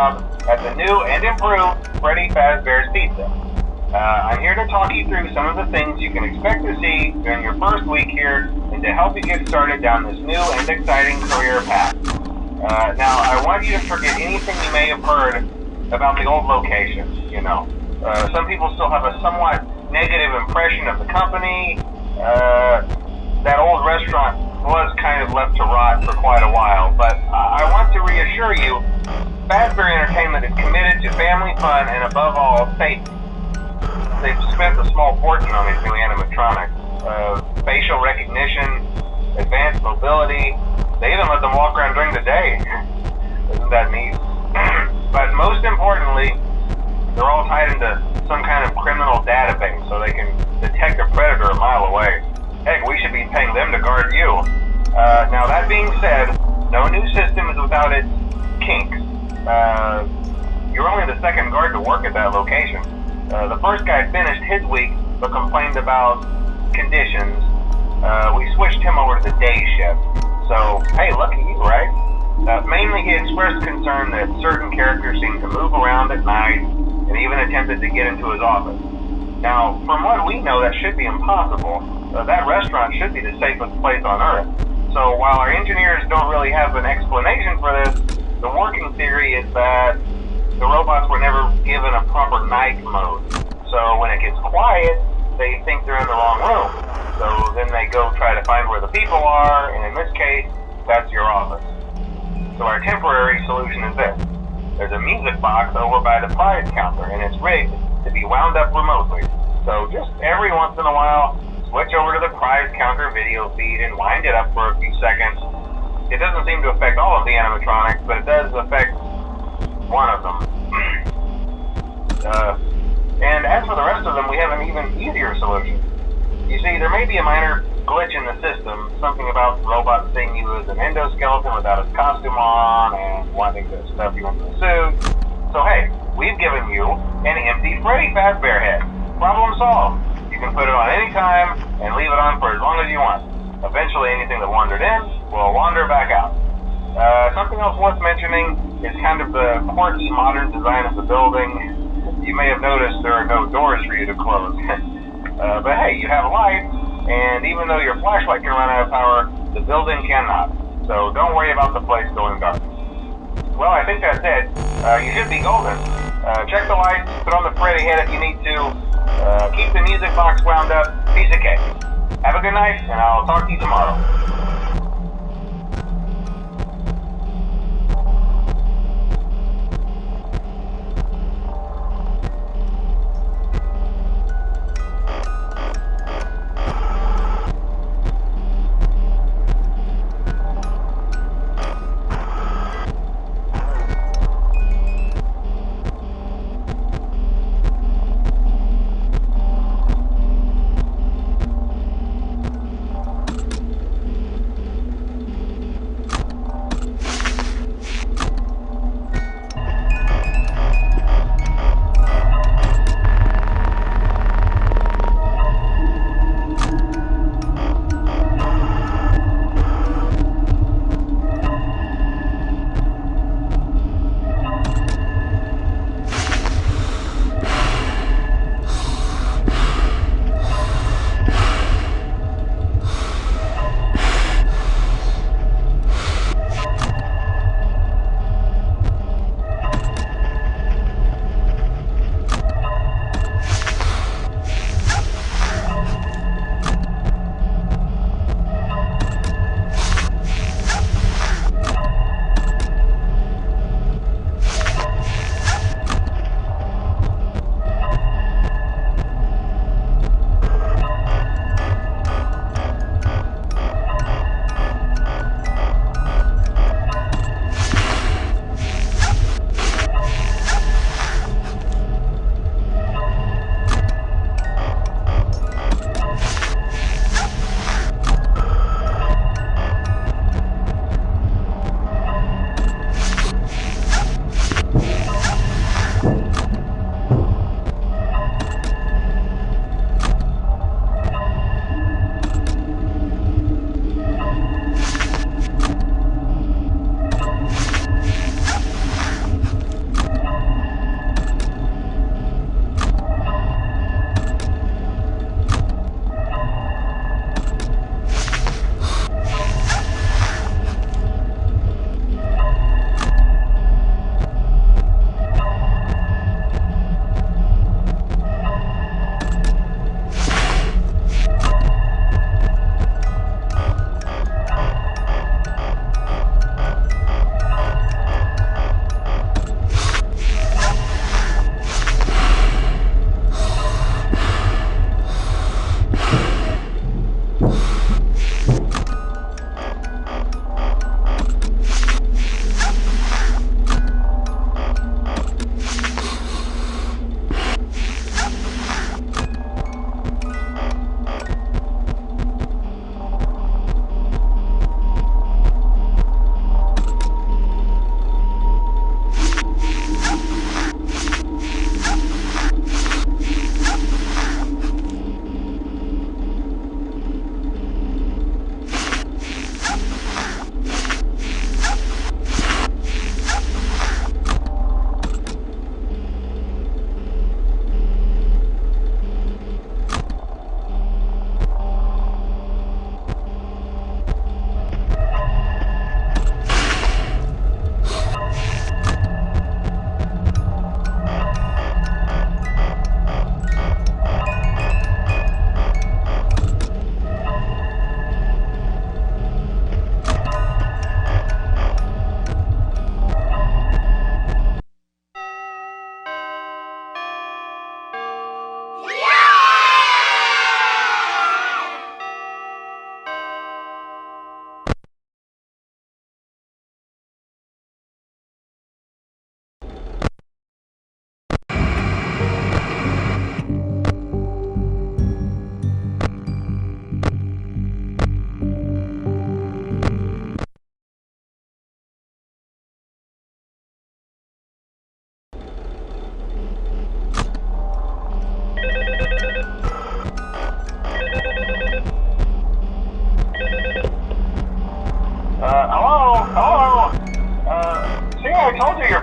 job at the new and improved Freddy Fazbear's Pizza. I'm here to talk you through some of the things you can expect to see during your first week here and to help you get started down this new and exciting career path. Now, I want you to forget anything you may have heard about the old location, you know. Some people still have a somewhat negative impression of the company. That old restaurant was kind of left to rot for quite a while, but I want to reassure you, Fazbear Entertainment is committed to family fun and above all, safety. They've spent a small fortune on these new animatronics. Facial recognition, advanced mobility, they even let them walk around during the day. Isn't that neat? But most importantly, they're all tied into some kind of criminal database so they can detect a predator a mile away. Heck, we should be paying them to guard you. Now that being said, no new system is without its kinks. You're only the second guard to work at that location. The first guy finished his week but complained about conditions. We switched him over to the day shift. So, hey, lucky you, right? Mainly he expressed concern that certain characters seemed to move around at night and even attempted to get into his office. Now, from what we know, that should be impossible. That restaurant should be the safest place on Earth. So while our engineers don't really have an explanation for this, the working theory is that the robots were never given a proper night mode. So when it gets quiet, they think they're in the wrong room. So then they go try to find where the people are, and in this case, that's your office. So our temporary solution is this. There's a music box over by the prize counter, and it's rigged to be wound up remotely. So just every once in a while, switch over to the prize counter video feed and wind it up for a few seconds. It doesn't seem to affect all of the animatronics, but it does affect one of them. And as for the rest of them, we have an even easier solution. You see, there may be a minor glitch in the system, something about the robot seeing you as an endoskeleton without his costume on and wanting to stuff you into a suit. So hey, we've given you an empty Freddy Fazbear head. Problem solved. You can put it on any time and leave it on for as long as you want. Eventually anything that wandered in will wander back out. Something else worth mentioning is kind of the quirky modern design of the building. You may have noticed there are no doors for you to close. But hey, you have light, and even though your flashlight can run out of power, the building cannot. So don't worry about the place going dark. Well, I think that's it. You should be golden. Check the lights, put on the Freddy head if you need to. Keep the music box wound up. Piece of cake. Have a good night, and I'll talk to you tomorrow.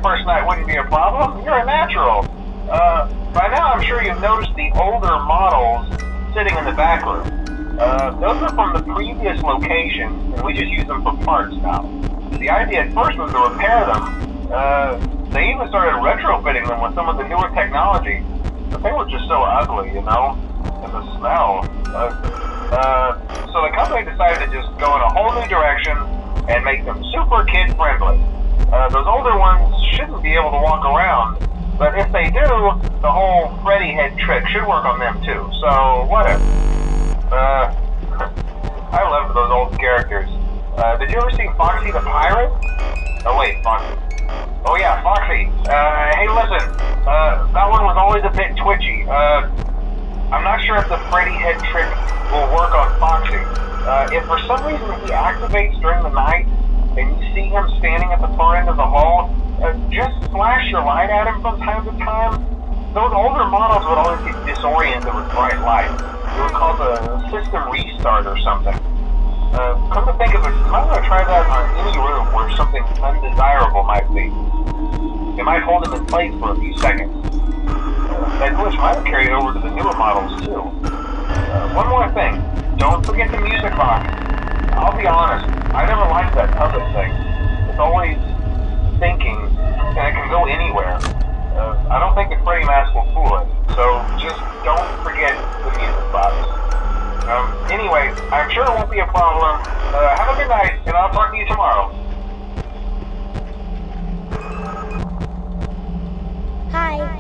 your first night wouldn't be a problem. You're a natural. By now I'm sure you've noticed the older models sitting in the back room. Those are from the previous location, and we just use them for parts now. The idea at first was to repair them. They even started retrofitting them with some of the newer technology, but they were just so ugly, you know, and the smell. So the company decided to just go in a whole new direction and make them super kid-friendly. Those older ones shouldn't be able to walk around, but if they do, the whole Freddy head trick should work on them too, so whatever. I loved those old characters. Did you ever see Foxy the Pirate? Oh wait, Foxy. Oh yeah, Foxy. Hey listen, that one was always a bit twitchy. I'm not sure if the Freddy head trick will work on Foxy. If for some reason he activates during the night, and you see him standing at the far end of the hall, just flash your light at him from time to time. Those older models would always get disoriented with bright light. It would cause a system restart or something. Come to think of it, you might want to try that on any room where something undesirable might be. It might hold him in place for a few seconds. That glitch might have carried over to the newer models too. One more thing, don't forget the music box. I'll be honest, I never liked that puppet thing. It's always thinking, and it can go anywhere. I don't think the Freddy mask will fool it, so just don't forget the music box. Anyway, I'm sure it won't be a problem. Have a good night, and I'll talk to you tomorrow. Hi.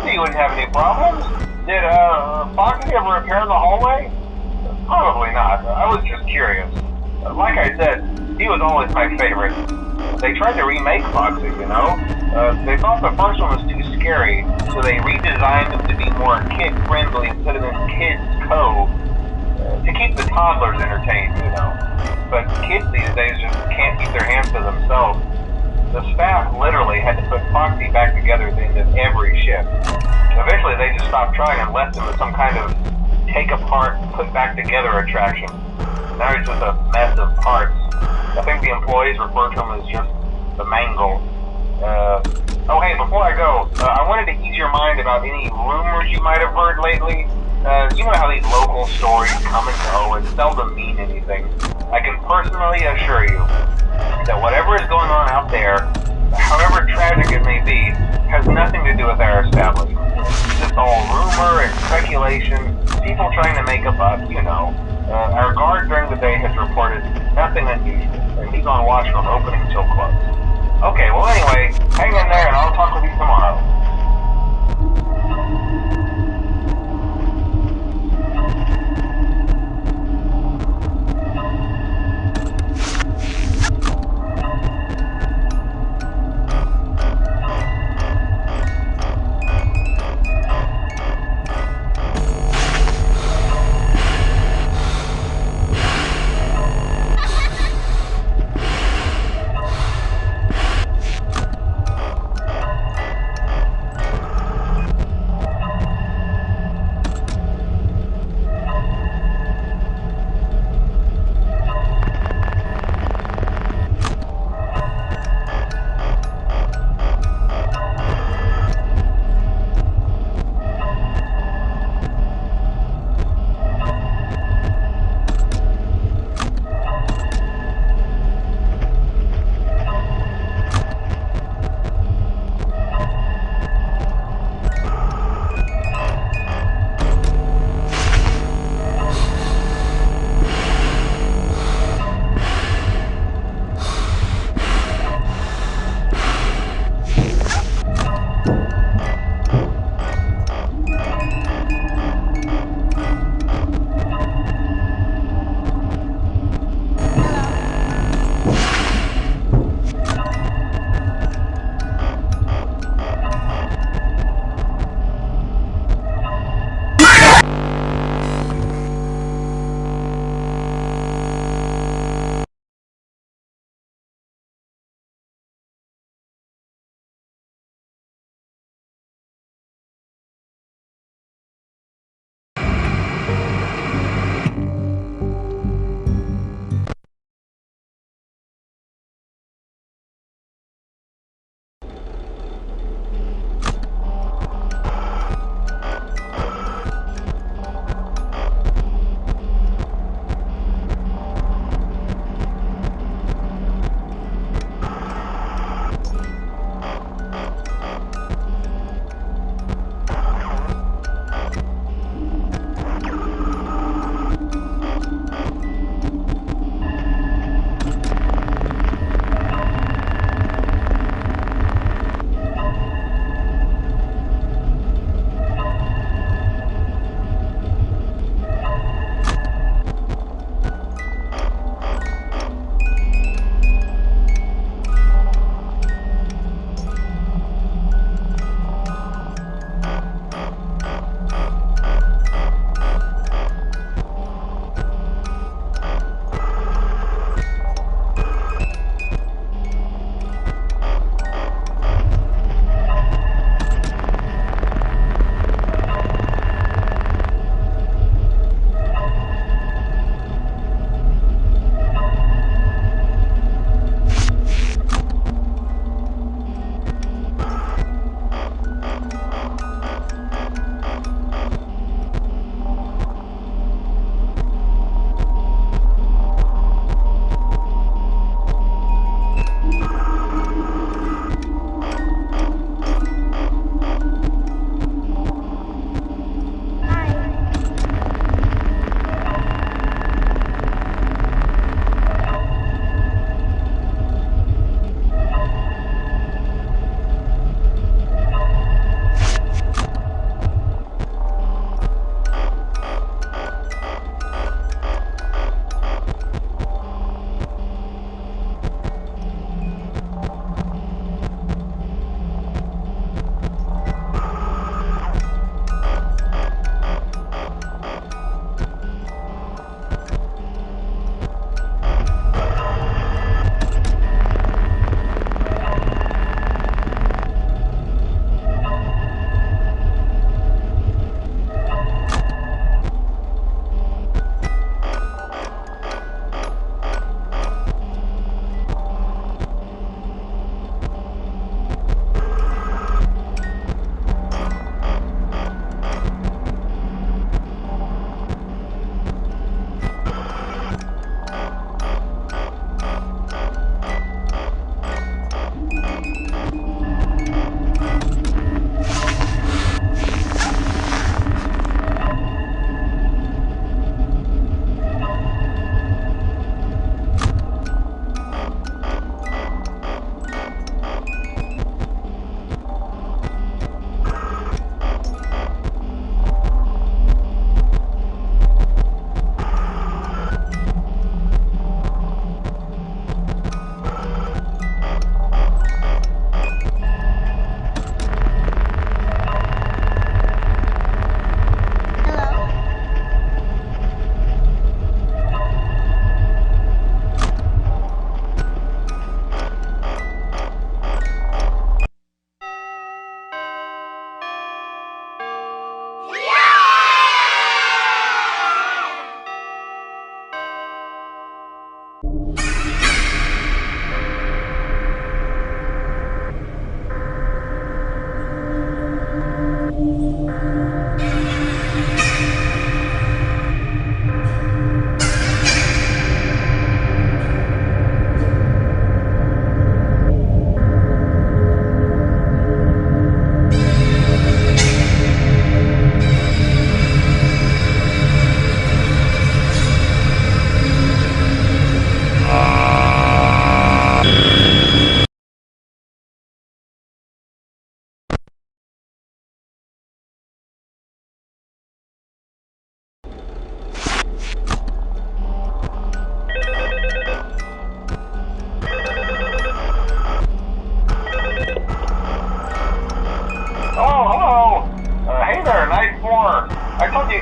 You wouldn't have any problems. Did Foxy ever repair the hallway? Probably not. I was just curious. Like I said, he was always my favorite. They tried to remake Foxy, you know? They thought the first one was too scary, so they redesigned him to be more kid-friendly and put him in Kids Cove to keep the toddlers entertained, you know? But kids these days just can't keep their hands to themselves. The staff literally had to put Foxy back together at the end of every shift. Eventually they just stopped trying and left him as some kind of take apart, put back together attraction. Now he's just a mess of parts. I think the employees refer to him as just the mangle. Oh hey, before I go, I wanted to ease your mind about any rumors you might have heard lately. You know how these local stories come and go and seldom mean anything. I can personally assure you that whatever is going on out there, however tragic it may be, has nothing to do with our establishment. It's just all rumor and speculation, people trying to make a buck, you know. Our guard during the day has reported nothing unusual, and he's on watch from opening till close. Okay, well anyway, hang in there and I'll talk with you tomorrow.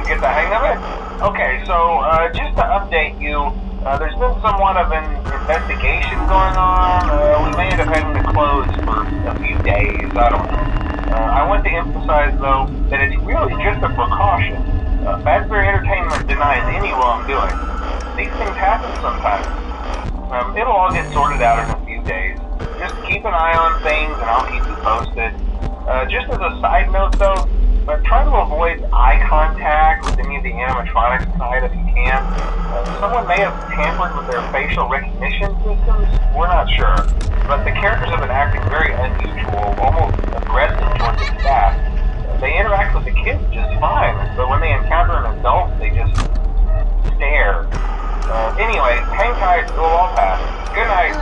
get the hang of it. Okay, so just to update you, there's been somewhat of an investigation going on. We may end up having to close for a few days. I don't know. I want to emphasize, though, that it's really just a precaution. Fazbear Entertainment denies any wrongdoing. These things happen sometimes. It'll all get sorted out in a few days. Just keep an eye on things, and I'll keep you posted. Just as a side note, though, try to avoid eye contact with any of the animatronics tonight if you can. Someone may have tampered with their facial recognition systems. We're not sure. But the characters have been acting very unusual, almost aggressive towards the staff. They interact with the kids just fine, but when they encounter an adult, they just stare. Anyway, hang tight, it'll all pass. Good night.